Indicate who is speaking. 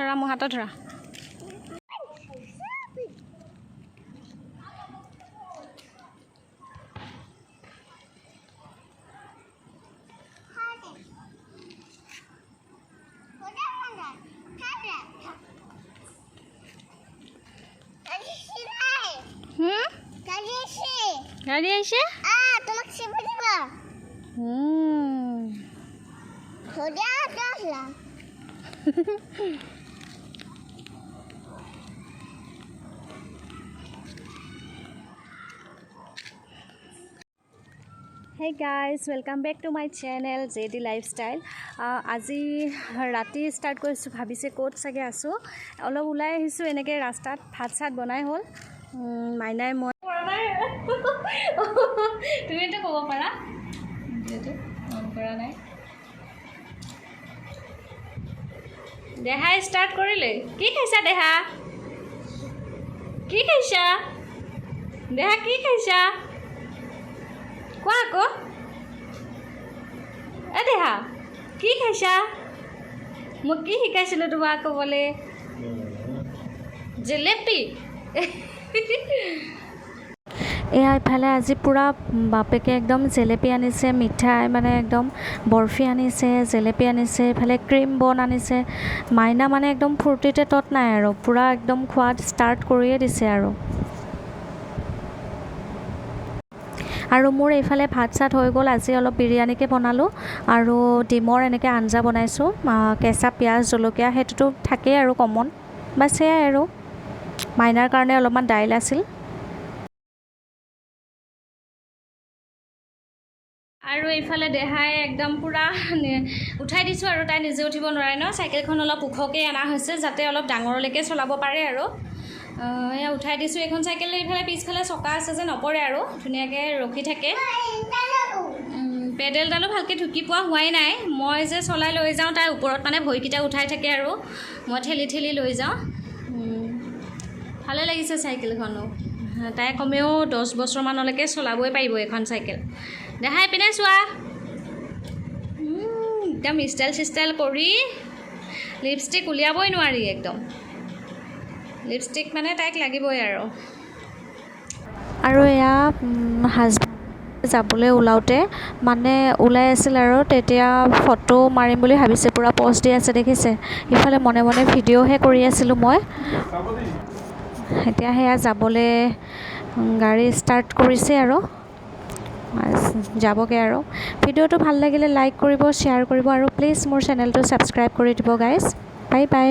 Speaker 1: ধৰা মোৰ হাতত ধৰা গাড়ী আহিছে
Speaker 2: তোমাক চিপি দিবা খোদা দাসলা
Speaker 1: Hey guys, welcome back to my channel JD Lifestyle. আজি ৰাতি ষ্টাৰ্ট কৰিছোঁ ভাবিছে ক'ত চাগে আছোঁ অলপ ওলাই আহিছোঁ এনেকৈ ৰাস্তাত ভাত চাত বনাই হ'ল মাইনাই মই তুমিতো ক'ব পাৰা যিহেতু মন কৰা নাই দেহা ষ্টাৰ্ট কৰিলে কি খাইছা দেহা কি খাইছা দেহা কি খাইছা কোৱা আকৌ দেহা কি খাইছা মোক কি শিকাইছিলোঁ তোমাক ক'বলৈ জেলেপি এয়া ইফালে আজি পূৰা বাপেকে একদম জেলেপি আনিছে মিঠাই মানে একদম বৰফি আনিছে জেলেপি আনিছে ইফালে ক্ৰীম বন আনিছে মাইনা মানে একদম ফূৰ্তিতে তত নাই আৰু পূৰা একদম খোৱাত ষ্টাৰ্ট কৰিয়ে দিছে আৰু মোৰ এইফালে ভাত চাত হৈ গ'ল আজি অলপ বিৰিয়ানীকে বনালোঁ আৰু ডিমৰ এনেকৈ আঞ্জা বনাইছোঁ কেঁচা পিঁয়াজ জলকীয়া সেইটোতো থাকেই আৰু কমন বাছ সেয়াই আৰু মাইনাৰ কাৰণে অলপমান দাইল আছিল আৰু এইফালে দেহাই একদম পূৰা উঠাই দিছোঁ আৰু তাই নিজে উঠিব নোৱাৰে ন চাইকেলখন অলপ ওখকৈ অনা হৈছে যাতে অলপ ডাঙৰলৈকে চলাব পাৰে আৰু এয়া উঠাই দিছোঁ এইখন চাইকেল এইফালে পিছফালে চকা আছে যে নপৰে আৰু ধুনীয়াকৈ ৰখি থাকে পেডেলডালো ভালকৈ ঢুকি পোৱা হোৱাই নাই মই যে চলাই লৈ যাওঁ তাই ওপৰত মানে ভৰিকেইটা উঠাই থাকে আৰু মই ঠেলি ঠেলি লৈ যাওঁ ভালে লাগিছে চাইকেলখনো তাই কমেও 10 বছৰমানলৈকে চলাবই পাৰিব এইখন চাইকেল দেখাই পিনে চোৱা একদম ষ্টাইল চিষ্টাইল কৰি লিপষ্টিক উলিয়াবই নোৱাৰি একদম লিপষ্টিক মানে তাইক লাগিবই আৰু এয়া হাজবেণ্ড যাবলৈ ওলাওঁতে মানে ওলাই আছিল আৰু তেতিয়া ফটো মাৰিম বুলি ভাবিছে পূৰা প'ষ্ট দি আছে দেখিছে ইফালে মনে মনে ভিডিঅ'হে কৰি আছিলোঁ মই এতিয়া সেয়া যাবলৈ গাড়ী ষ্টাৰ্ট কৰিছে আৰু যাবগৈ আৰু ভিডিঅ'টো ভাল লাগিলে লাইক কৰিব শ্বেয়াৰ কৰিব আৰু প্লিজ মোৰ চেনেলটো ছাবস্ক্ৰাইব কৰি দিব গাইজ বাই বাই